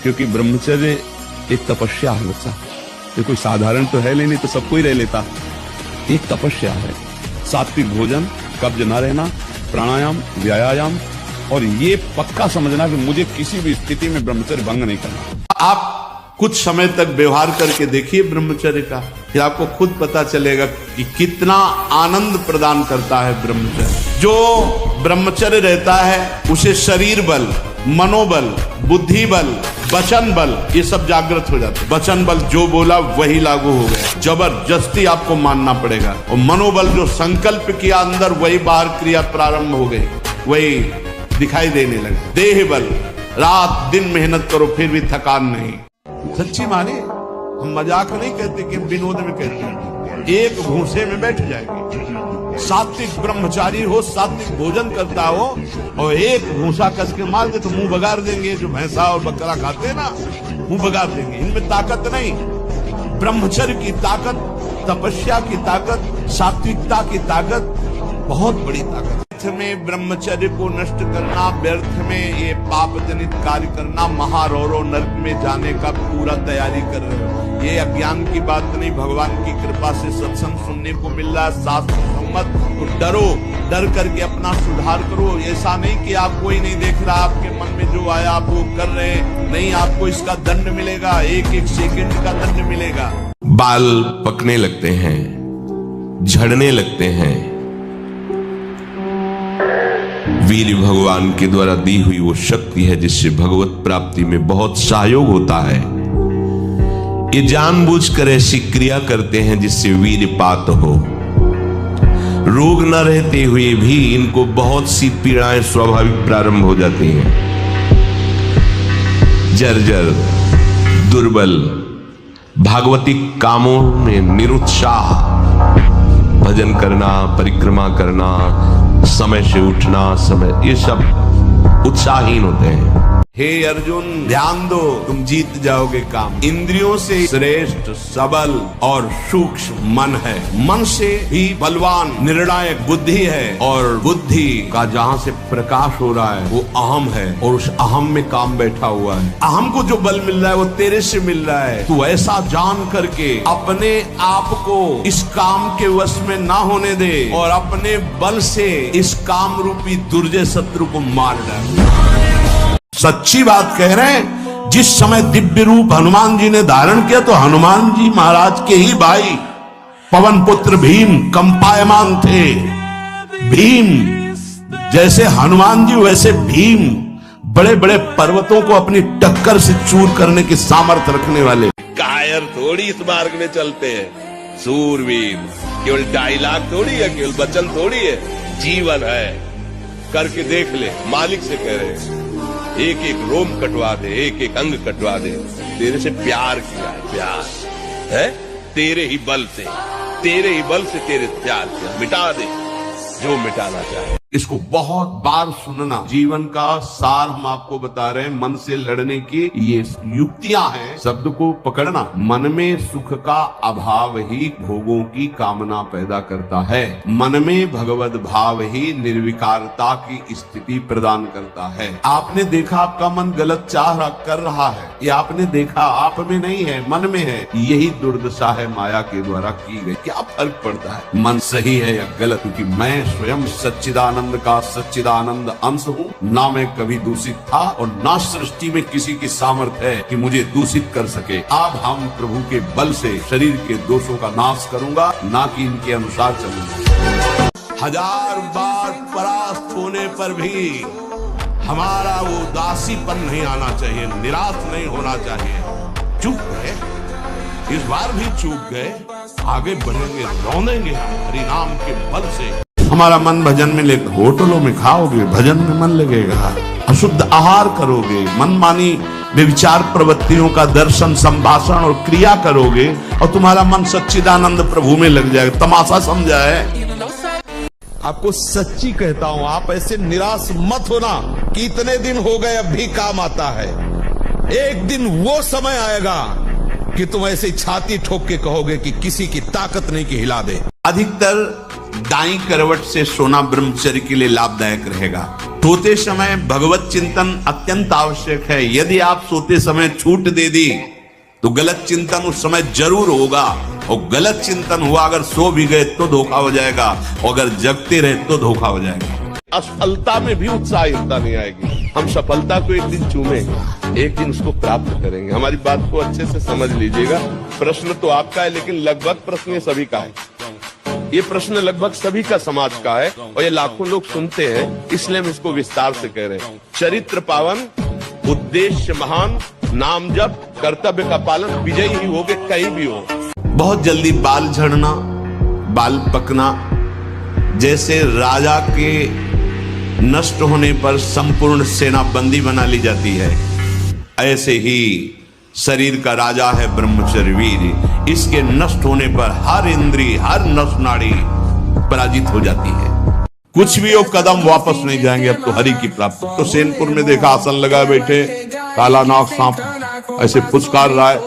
क्योंकि ब्रह्मचर्य एक तपस्या है बच्चा। ये कोई साधारण तो है नहीं तो सबको ही रह लेता। एक तपस्या है। सात्विक भोजन, कब्ज न रहना, प्राणायाम, व्यायाम, और ये पक्का समझना कि मुझे किसी भी स्थिति में ब्रह्मचर्य भंग नहीं करना। आप कुछ समय तक व्यवहार करके देखिए ब्रह्मचर्य का, फिर आपको खुद पता चलेगा कि कितना आनंद प्रदान करता है ब्रह्मचर्य। जो ब्रह्मचर्य रहता है उसे शरीर बल, मनोबल, बुद्धि बल, वचन बल, ये सब जागृत हो जाते हैं। वचन बल जो बोला वही लागू हो गया, जबरदस्ती आपको मानना पड़ेगा। और मनोबल जो संकल्प किया अंदर वही बाहर क्रिया प्रारंभ हो गई, वही दिखाई देने लगे। देह बल, रात दिन मेहनत करो फिर भी थकान नहीं। सच्ची माने, हम मजाक नहीं कहते कि विनोद में कहते हैं। एक भूसे में बैठ जाएगी। सात्विक ब्रह्मचारी हो, सात्विक भोजन करता हो और एक भूसा कस के मार दे तो मुंह बगाड़ देंगे। जो भैंसा और बकरा खाते हैं ना, मुंह बगाड़ देंगे। इनमें ताकत नहीं। ब्रह्मचर्य की ताकत, तपस्या की ताकत, सात्विकता की ताकत बहुत बड़ी ताकत। में ब्रह्मचर्य को नष्ट करना, व्यर्थ में ये पाप जनित कार्य करना, महारौरो नरक में जाने का पूरा तैयारी कर रहे हो। ये अज्ञान की बात नहीं, भगवान की कृपा से सत्संग सुनने को मिल रहा है, शास्त्र सम्मत। तो डरो, डर करके अपना सुधार करो। ऐसा नहीं कि आप कोई नहीं देख रहा, आपके मन में जो आया आप वो कर रहे हैं। नहीं, आपको इसका दंड मिलेगा, एक एक सेकंड का दंड मिलेगा। बाल पकने लगते हैं, झड़ने लगते हैं। वीर भगवान के द्वारा दी हुई वो शक्ति है जिससे भगवत प्राप्ति में बहुत सहयोग होता है। ये जानबूझकर ऐसी क्रिया करते हैं जिससे वीरपात हो। रोग न रहते हुए भी इनको बहुत सी पीड़ाएं स्वाभाविक प्रारंभ हो जाती हैं। जर्जर, दुर्बल, भागवतिक कामों में निरुत्साह, भजन करना, परिक्रमा करना, समय से उठना, समय, ये सब उत्साहहीन होते हैं। हे अर्जुन, ध्यान दो, तुम जीत जाओगे काम। इंद्रियों से श्रेष्ठ सबल और सूक्ष्म मन है। मन से भी बलवान निर्णायक बुद्धि है, और बुद्धि का जहाँ से प्रकाश हो रहा है वो अहम है, और उस अहम में काम बैठा हुआ है। अहम को जो बल मिल रहा है वो तेरे से मिल रहा है। तू ऐसा जान करके अपने आप को इस काम के वश में ना होने दे, और अपने बल से इस काम रूपी दुर्जय शत्रु को मार डाल। सच्ची बात कह रहे हैं। जिस समय दिव्य रूप हनुमान जी ने धारण किया तो हनुमान जी महाराज के ही भाई पवन पुत्र भीम कंपायमान थे। भीम जैसे हनुमान जी वैसे भीम बड़े बड़े पर्वतों को अपनी टक्कर से चूर करने की सामर्थ्य रखने वाले। कायर थोड़ी इस मार्ग में चलते हैं, सूरवीर। केवल डायलॉग थोड़ी है, केवल वचन थोड़ी है, जीवन है। करके देख ले, मालिक से कह रहे हैं। एक एक रोम कटवा दे, एक एक अंग कटवा दे। तेरे से प्यार किया है, प्यार है तेरे ही बल से, तेरे ही बल से तेरे प्यार किया। मिटा दे जो मिटाना चाहे। इसको बहुत बार सुनना। जीवन का सार हम आपको बता रहे हैं। मन से लड़ने की ये युक्तियां हैं। शब्द को पकड़ना। मन में सुख का अभाव ही भोगों की कामना पैदा करता है। मन में भगवत भाव ही निर्विकारता की स्थिति प्रदान करता है। आपने देखा आपका मन गलत चाह कर रहा है, ये आपने देखा, आप में नहीं है, मन में है। यही दुर्दशा है माया के द्वारा की गई। क्या फर्क पड़ता है मन सही है या गलत? क्योंकि मैं स्वयं सच्चिदानंद का सच्चिदानंद अंश हूँ। ना मैं कभी दूषित था और ना सृष्टि में किसी की सामर्थ्य है कि मुझे दूषित कर सके। अब हम प्रभु के बल से शरीर के दोषों का नाश करूंगा, ना कि इनके अनुसार चलूंगा। हजार बार परास्त होने पर भी हमारा वो उदासीपन नहीं आना चाहिए, निराश नहीं होना चाहिए। चूक गए, इस बार भी चूक गए, आगे बढ़ेंगे, रौंदेंगे हरिनाम के बल से। हमारा मन भजन में लेकर, होटलों में खाओगे, भजन में मन लगेगा। अशुद्ध आहार करोगे, मनमानी विचार प्रवृत्तियों का दर्शन, संभाषण और क्रिया करोगे, और तुम्हारा मन सच्चिदानंद प्रभु में लग जाएगा। तमाशा समझा है? आपको सच्ची कहता हूं, आप ऐसे निराश मत होना कि इतने दिन हो गए अब भी काम आता है। एक दिन वो समय आएगा कि तुम ऐसे छाती ठोक के कहोगे कि किसी की ताकत नहीं कि हिला दे। अधिकतर दाईं करवट से सोना ब्रह्मचर्य के लिए लाभदायक रहेगा। सोते समय भगवत चिंतन अत्यंत आवश्यक है। यदि आप सोते समय छूट दे दी तो गलत चिंतन उस समय जरूर होगा, और गलत चिंतन हुआ अगर सो भी गए तो धोखा हो जाएगा, और अगर जगते रहे तो धोखा हो जाएगा। असफलता में भी उत्साहिता नहीं आएगी। हम सफलता को एक दिन चूमेंगे, एक दिन उसको प्राप्त करेंगे। हमारी बात को अच्छे से समझ लीजिएगा। प्रश्न तो आपका है, लेकिन लगभग प्रश्न ये सभी का है। ये प्रश्न लगभग सभी का समाज का है, और ये लाखों लोग सुनते हैं, इसलिए हम इसको विस्तार से कह रहे हैं। चरित्र पावन, उद्देश्य महान, नाम जप, कर्तव्य का पालन, विजयी ही होगे कहीं भी हो। बहुत जल्दी बाल झड़ना, बाल पकना, जैसे राजा के नष्ट होने पर संपूर्ण सेना बंदी बना ली जाती है, ऐसे ही शरीर का राजा है ब्रह्मचर्य वीर। इसके नष्ट होने पर हर इंद्रिय, हर नस नाड़ी पराजित हो जाती है। कुछ भी वो कदम वापस नहीं जाएंगे। अब तो हरि की प्राप्ति। तो सेनपुर में देखा, आसन लगा बैठे काला नाग सांप ऐसे फुसकार रहा है।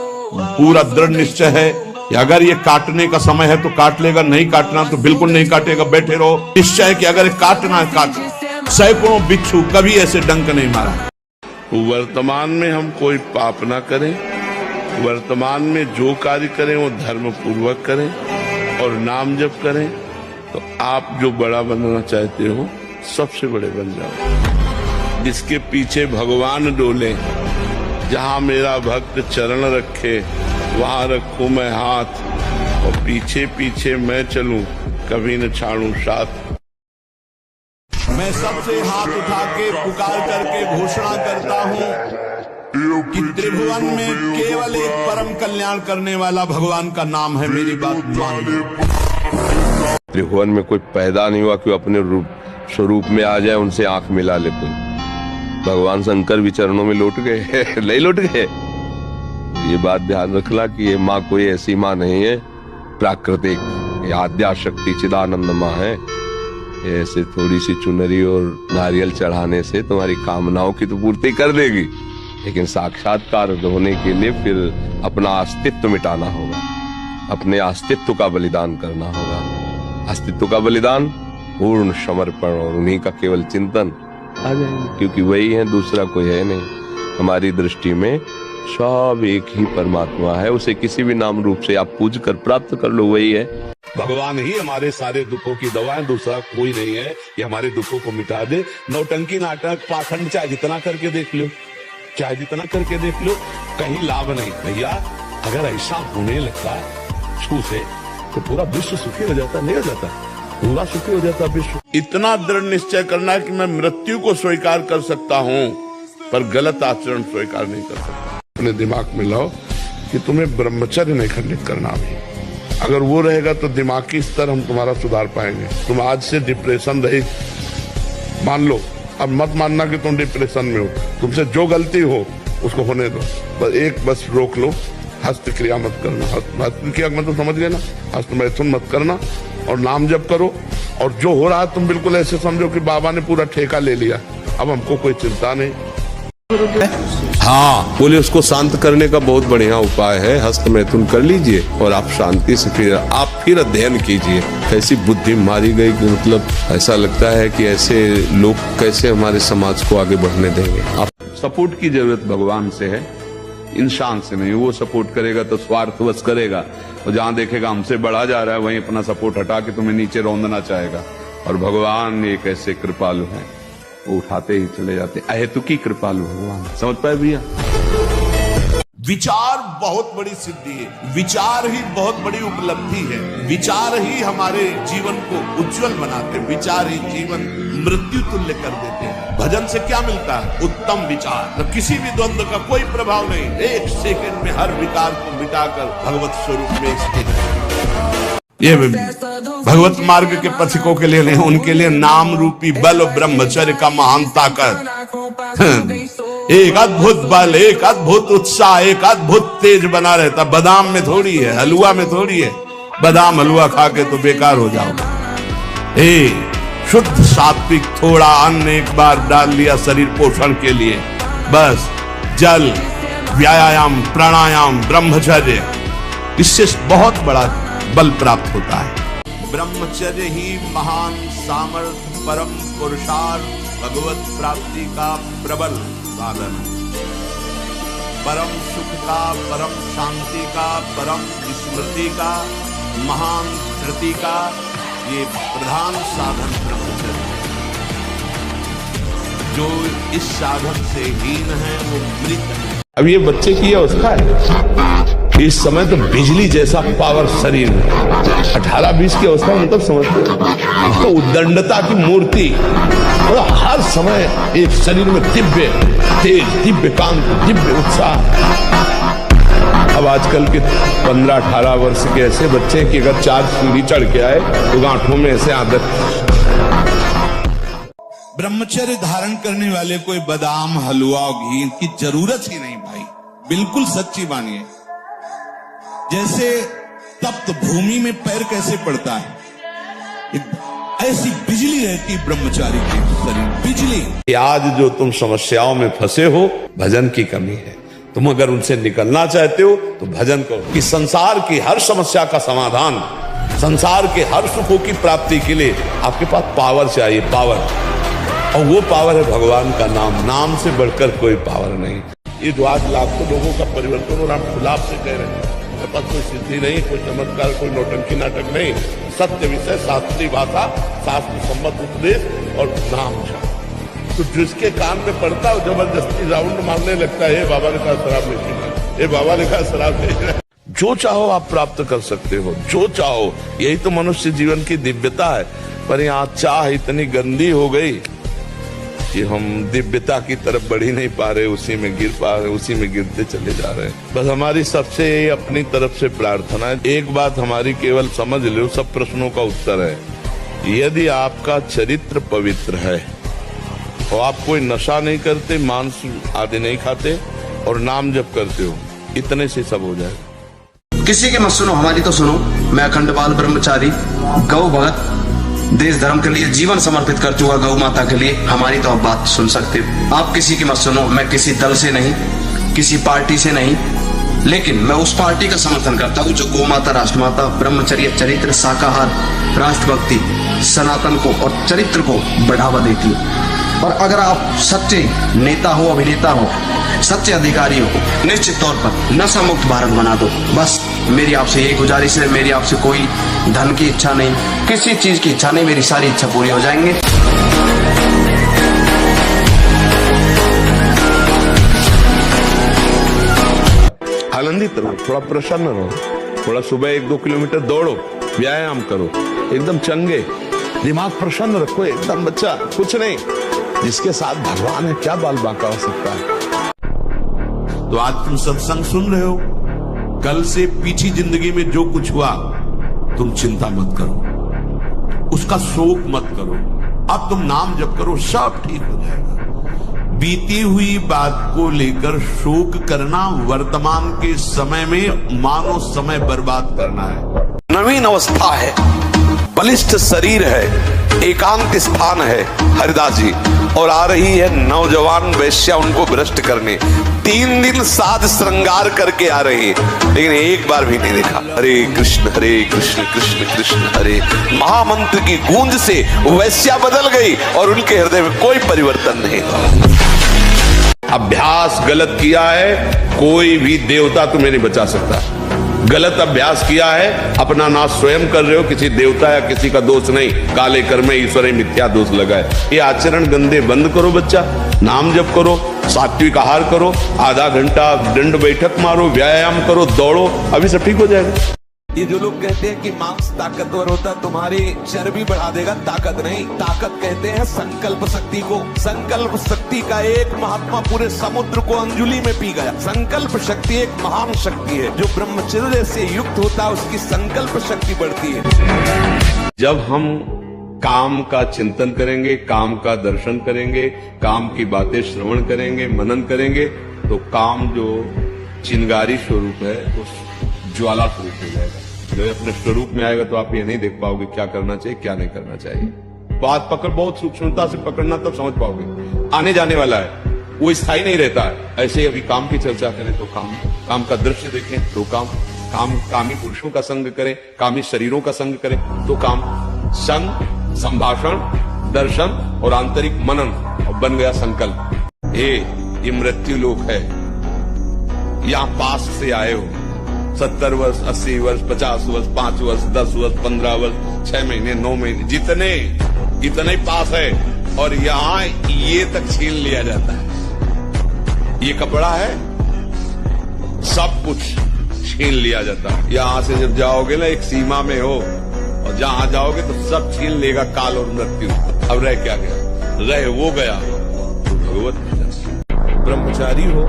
पूरा दृढ़ निश्चय है कि अगर ये काटने का समय है तो काट लेगा, नहीं काटना तो बिल्कुल नहीं काटेगा। बैठे रहो, निश्चय कि अगर काटना है काट। सैकड़ों बिच्छू कभी ऐसे डंक नहीं मारा। वर्तमान में हम कोई पाप ना करें, वर्तमान में जो कार्य करें वो धर्म पूर्वक करें और नाम जप करें, तो आप जो बड़ा बनना चाहते हो सबसे बड़े बन जाओ। जिसके पीछे भगवान डोले, जहां मेरा भक्त चरण रखे वहां रखूं मैं हाथ, और पीछे पीछे मैं चलूं कभी न छाड़ूं साथ। मैं सबसे हाथ उठा के पुकार करके घोषणा करता हूं कि त्रिभुवन में केवल एक परम कल्याण करने वाला भगवान का नाम है। मेरी बात मान लो। त्रिभुवन में कोई पैदा नहीं हुआ कि अपने स्वरूप में आ जाए, उनसे आंख मिला ले कोई। भगवान शंकर भी चरणों में लौट गए नहीं लौट गए। ये बात ध्यान रखना कि ये माँ कोई ऐसी माँ नहीं है प्राकृतिक, ये आद्या शक्ति चिदानंद माँ है। ऐसे थोड़ी सी चुनरी और नारियल चढ़ाने से तुम्हारी कामनाओं की तो पूर्ति कर देगी, लेकिन साक्षात्कार होने के लिए फिर अपना अस्तित्व मिटाना होगा, अपने अस्तित्व का बलिदान करना होगा। अस्तित्व का बलिदान, पूर्ण समर्पण और उन्हीं का केवल चिंतन आ जाएंगे, क्योंकि वही है, दूसरा कोई है नहीं। हमारी दृष्टि में सब एक ही परमात्मा है। उसे किसी भी नाम रूप से आप पूज कर प्राप्त कर लो, वही है। भगवान ही हमारे सारे दुखों की दवा है, दूसरा कोई नहीं है कि हमारे दुखों को मिटा दे। नौटंकी नाटक पाखंड चाहे जितना करके देख लो, चाहे जितना करके देख लो, कहीं लाभ नहीं। भैया अगर ऐसा होने लगता छू से तो पूरा विश्व सुखी हो जाता, नहीं हो जाता, पूरा सुखी हो जाता विश्व। इतना दृढ़ निश्चय करना है कि मैं मृत्यु को स्वीकार कर सकता हूँ पर गलत आचरण स्वीकार नहीं कर सकता। अपने दिमाग में लाओ कि तुम्हें ब्रह्मचर्य नहीं खंडित करना भी। अगर वो रहेगा तो दिमागी स्तर हम तुम्हारा सुधार पाएंगे। तुम आज से डिप्रेशन रहित मान लो। अब मत मानना कि तुम डिप्रेशन में हो, तुमसे जो गलती हो उसको होने दो। बस रोक लो, हस्त क्रिया मत करना। हस्त क्रिया मतलब समझ गए ना, हस्त मैथुन मत करना और नाम जप करो। और जो हो रहा है तुम बिल्कुल ऐसे समझो कि बाबा ने पूरा ठेका ले लिया, अब हमको कोई चिंता नहीं। हाँ, बोले उसको शांत करने का बहुत बढ़िया उपाय है, हस्त मैथुन कर लीजिए और आप शांति से फिर अध्ययन कीजिए। कैसी बुद्धि मारी गई कि मतलब ऐसा लगता है कि ऐसे लोग कैसे हमारे समाज को आगे बढ़ने देंगे। आप सपोर्ट की जरूरत भगवान से है, इंसान से नहीं। वो सपोर्ट करेगा तो स्वार्थवश करेगा, और जहां देखेगा हमसे बढ़ा जा रहा है वहीं अपना सपोर्ट हटा के तुम्हें नीचे रौंदना चाहेगा। और भगवान एक ऐसे कृपालु है, वो उठाते ही चले जाते। अहेतुकी कृपालु भगवान, समझ पाए भैया। विचार बहुत बड़ी सिद्धि है, विचार ही बहुत बड़ी उपलब्धि है। विचार ही हमारे जीवन को उज्जवल बनाते, विचार ही जीवन मृत्यु तुल्य कर देते हैं। भजन से क्या मिलता है? उत्तम विचार। तो किसी भी द्वंद्व का कोई प्रभाव नहीं, एक सेकंड में हर विकार को मिटाकर भगवत स्वरूप में स्थित। ये भगवत मार्ग के पथिकों के लिए नहीं, उनके लिए नाम रूपी बल ब्रह्मचर्य का महान ताकत, एक अद्भुत बल, एक अद्भुत उत्साह, एक अद्भुत तेज बना रहता। बादाम में थोड़ी है, हलवा में थोड़ी है। बादाम हलवा खा के तो बेकार हो जाओगे। शुद्ध सात्विक थोड़ा अन्न एक बार डाल लिया शरीर पोषण के लिए, बस जल, व्यायाम, प्राणायाम, ब्रह्मचर्य, इससे बहुत बड़ा बल प्राप्त होता है। ब्रह्मचर्य ही महान सामर्थ्य, परम पुरुषार्थ भगवत प्राप्ति का प्रबल साधन है। परम सुख का, परम शांति का, परम स्मृति का, महान धृति का ये प्रधान साधन ब्रह्मचर्य है। जो इस साधन से हीन है वो मृत है। अब ये बच्चे की अवस्था है, इस समय तो बिजली जैसा पावर शरीर है। 18-20 की अवस्था में तब समझते तो उद्दंडता की मूर्ति, और हर समय एक शरीर में दिव्य तेज, दिव्य कांति, दिव्य उत्साह। अब आजकल के 15-18 वर्ष के ऐसे बच्चे कि अगर 4 सीढ़ी चढ़ के आए तो गांठों में ऐसे आदत। ब्रह्मचर्य धारण करने वाले कोई बादाम, हलवा और घी की जरूरत ही नहीं भाई, बिल्कुल सच्ची मानिए। जैसे तप्त भूमि में पैर कैसे पड़ता है, ऐसी बिजली रहती ब्रह्मचारी के शरीर, बिजली। आज जो तुम समस्याओं में फंसे हो, भजन की कमी है। तुम अगर उनसे निकलना चाहते हो तो भजन करो। कि संसार की हर समस्या का समाधान, संसार के हर सुखों की प्राप्ति के लिए आपके पास पावर चाहिए, पावर। और वो पावर है भगवान का नाम। नाम से बढ़कर कोई पावर नहीं। ये जो आज लाखों लोगों का परिवर्तन और आप गुलाब से कह रहे हैं, मेरे पास कोई सिद्धि नहीं, कोई चमत्कार, कोई नौटंकी नाटक नहीं। सत्य विषय, शास्त्रीय भाषा, शास्त्र सम्मत उपदेश और नाम जप। तो जिसके कान में पड़ता है जबरदस्ती राउंड मारने लगता है, बाबा ने कहा शराब नहीं पीना, ये बाबा ने कहा शराब नहीं पीना। जो चाहो आप प्राप्त कर सकते हो, जो चाहो। यही तो मनुष्य जीवन की दिव्यता है। पर यहाँ चाह इतनी गंदी हो गई कि हम दिव्यता की तरफ बढ़ ही नहीं पा रहे, उसी में गिर पा रहे, उसी में गिरते चले जा रहे हैं। बस हमारी सबसे अपनी तरफ से प्रार्थना है, एक बात हमारी केवल समझ लो, सब प्रश्नों का उत्तर है। यदि आपका चरित्र पवित्र है और आप कोई नशा नहीं करते, मांस आदि नहीं खाते और नाम जप करते हो, इतने से सब हो जाए। किसी की मत सुनो, हमारी तो सुनो। मैं अखंड बाल ब्रह्मचारी, गौ भगत, देश धर्म के लिए जीवन समर्पित कर चुका गौ माता के लिए, हमारी तो आप बात सुन सकते हो। आप किसी की मत सुनो। मैं किसी दल से नहीं, किसी पार्टी से नहीं, लेकिन मैं उस पार्टी का समर्थन करता हूँ जो गौ माता, राष्ट्रमाता, ब्रह्मचर्य, चरित्र, शाकाहार, राष्ट्रभक्ति, सनातन को और चरित्र को बढ़ावा देती है। और अगर आप सच्चे नेता हो, अभिनेता हो, सच्चे अधिकारी हो, निश्चित तौर पर नशा मुक्त भारत बना दो। बस मेरी आपसे यही गुजारिश है। मेरी आपसे कोई धन की इच्छा नहीं, किसी चीज की इच्छा नहीं, मेरी सारी इच्छा पूरी हो जाएंगे। आनंदित रहो, थोड़ा प्रसन्न रहो, थोड़ा सुबह 1-2 किलोमीटर दौड़ो, व्यायाम करो, एकदम चंगे, दिमाग प्रसन्न रखो, एकदम बच्चा, कुछ नहीं। जिसके साथ भगवान है, क्या बाल बांका हो सकता है। तो आज तुम सत्संग सुन रहे हो, कल से पीछी जिंदगी में जो कुछ हुआ तुम चिंता मत करो, उसका शोक मत करो। अब तुम नाम जप करो, सब ठीक हो जाएगा। बीती हुई बात को लेकर शोक करना वर्तमान के समय में मानो समय बर्बाद करना है। नवीन अवस्था है, बलिष्ठ शरीर है, एकांत स्थान है हरिदास जी, और आ रही है नौजवान वैश्या उनको भ्रष्ट करने। 3 दिन साध श्रृंगार करके आ रही है, लेकिन एक बार भी नहीं देखा। हरे कृष्ण कृष्ण कृष्ण हरे महामंत्र की गूंज से वैश्या बदल गई और उनके हृदय में कोई परिवर्तन नहीं हुआ। अभ्यास गलत किया है, कोई भी देवता तुम्हें नहीं बचा सकता। गलत अभ्यास किया है, अपना नाश स्वयं कर रहे हो, किसी देवता या किसी का दोष नहीं। काले कर्म ईश्वर मिथ्या दोष लगाए। ये आचरण गंदे बंद करो बच्चा, नाम जप करो, सात्विक आहार करो, आधा घंटा दंड बैठक मारो, व्यायाम करो, दौड़ो, अभी सब ठीक हो जाएगा। ये जो लोग कहते हैं कि मांस ताकतवर होता, तुम्हारी चर्बी बढ़ा देगा, ताकत नहीं। ताकत कहते हैं संकल्प शक्ति को। संकल्प शक्ति का एक महात्मा पूरे समुद्र को अंजुली में पी गया। संकल्प शक्ति एक महान शक्ति है। जो ब्रह्मचर्य से युक्त होता है उसकी संकल्प शक्ति बढ़ती है। जब हम काम का चिंतन करेंगे, काम का दर्शन करेंगे, काम की बातें श्रवण करेंगे, मनन करेंगे, तो काम जो चिंगारी स्वरूप है उस ज्वाला स्वरूप हो जाएगा। जब अपने स्वरूप में आएगा तो आप ये नहीं देख पाओगे क्या करना चाहिए, क्या नहीं करना चाहिए। बात पकड़, बहुत सूक्ष्मता से पकड़ना, तब समझ पाओगे। आने जाने वाला है, वो स्थायी नहीं रहता है। ऐसे अभी काम की चर्चा करें तो काम का दृश्य देखें तो कामी पुरुषों का संग करें, कामी शरीरों का संग करें तो काम। संग, संभाषण, दर्शन और आंतरिक मनन, और बन गया संकल्प। ये मृत्यु लोक है। यहां पास से आए हो, 70 वर्ष, 80 वर्ष, 50 वर्ष, 5 वर्ष, 10 वर्ष, 15 वर्ष, 6 महीने, 9 महीने, जितने इतने पास है, और यहां ये तक छीन लिया जाता है। ये कपड़ा है, सब कुछ छीन लिया जाता है। यहां से जब जाओगे ना, एक सीमा में हो, और जहां जाओगे तो सब छीन लेगा काल और मृत्यु। अब रह क्या गया? रह वो गया तो भगवत ब्रह्मचारी हो,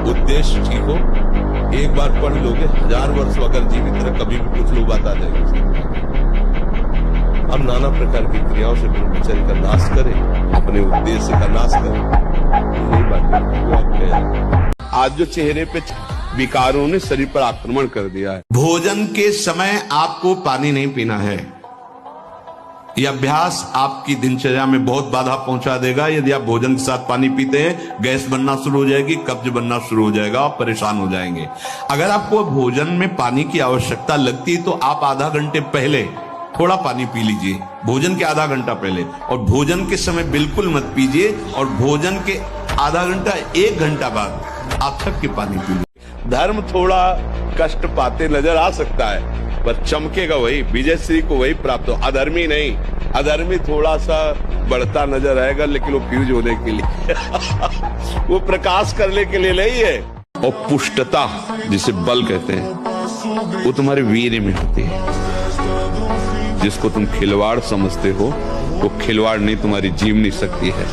उद्देश्य ठीक हो, एक बार पढ़ लोगे, 1000 वर्ष अगर जीवित रहे, कभी भी कुछ लोग बात आ जाएगी। अब नाना प्रकार की क्रियाओं से ब्रह्मचर्य का नाश करें, अपने उद्देश्य का नाश करें। यही बात आज जो चेहरे पे विकारों ने शरीर पर आक्रमण कर दिया है। भोजन के समय आपको पानी नहीं पीना है। यह अभ्यास आपकी दिनचर्या में बहुत बाधा पहुंचा देगा। यदि आप भोजन के साथ पानी पीते हैं, गैस बनना शुरू हो जाएगी, कब्ज बनना शुरू हो जाएगा, आप परेशान हो जाएंगे। अगर आपको भोजन में पानी की आवश्यकता लगती है तो आप आधा घंटे पहले थोड़ा पानी पी लीजिए, भोजन के आधा घंटा पहले, और भोजन के समय बिल्कुल मत पीजिए, और भोजन के आधा घंटा 1 घंटा बाद आप थक के पानी पी लीजिए। धर्म थोड़ा कष्ट पाते नजर आ सकता है, पर चमकेगा वही, विजय श्री को वही प्राप्त हो। अधर्मी नहीं, अधर्मी थोड़ा सा बढ़ता नजर आएगा, लेकिन वो फ्यूज होने के लिए वो प्रकाश करने के लिए नहीं है। और पुष्टता जिसे बल कहते हैं, वो तुम्हारे वीर्य में होती है। जिसको तुम खिलवाड़ समझते हो, वो खिलवाड़ नहीं, तुम्हारी जीवनी शक्ति है।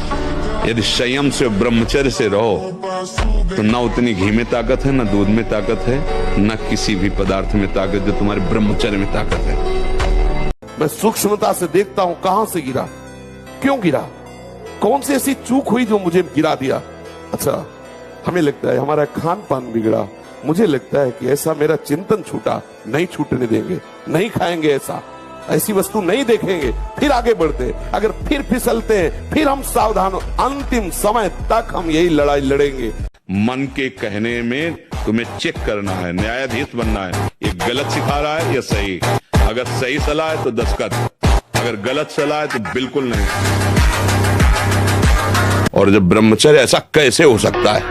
यदि संयम से ब्रह्मचर्य से रहो तो न उतनी घी में ताकत है, न दूध में ताकत है, न किसी भी पदार्थ में ताकत, जो तुम्हारे ब्रह्मचर्य में ताकत है। मैं सूक्ष्मता से देखता हूं कहां से गिरा, क्यों गिरा, कौन सी ऐसी चूक हुई जो मुझे गिरा दिया। अच्छा, हमें लगता है हमारा खान पान बिगड़ा, मुझे लगता है कि ऐसा मेरा चिंतन छूटा, नहीं छूटने देंगे, नहीं खाएंगे, ऐसी वस्तु नहीं देखेंगे, फिर आगे बढ़ते। अगर फिर फिसलते हैं, फिर हम सावधान हो, अंतिम समय तक हम यही लड़ाई लड़ेंगे। मन के कहने में तुम्हें चेक करना है, न्यायाधीश बनना है। ये गलत सिखा रहा है या सही? अगर सही सलाह है तो दस्तखत, अगर गलत सलाह है तो बिल्कुल नहीं। और जब ब्रह्मचर्य, ऐसा कैसे हो सकता है?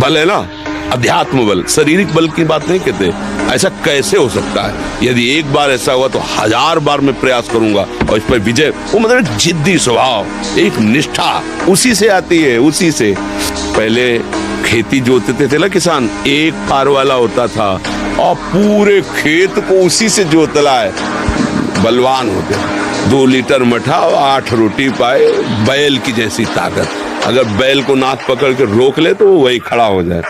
बल है ना, अध्यात्म बल, शारीरिक बल की बात नहीं कहते। ऐसा कैसे हो सकता है? यदि एक बार ऐसा हुआ तो 1000 बार मैं प्रयास करूंगा, और इस पर विजय। वो मतलब जिद्दी स्वभाव, एक निष्ठा उसी से आती है, उसी से। पहले खेती जोतते थे ना किसान, एक फार वाला होता था, और पूरे खेत को उसी से जोतला है, बलवान होते। 2 लीटर मठा और 8 रोटी पाए, बैल की जैसी ताकत। अगर बैल को नाक पकड़ के रोक ले तो वो वही खड़ा हो जाए।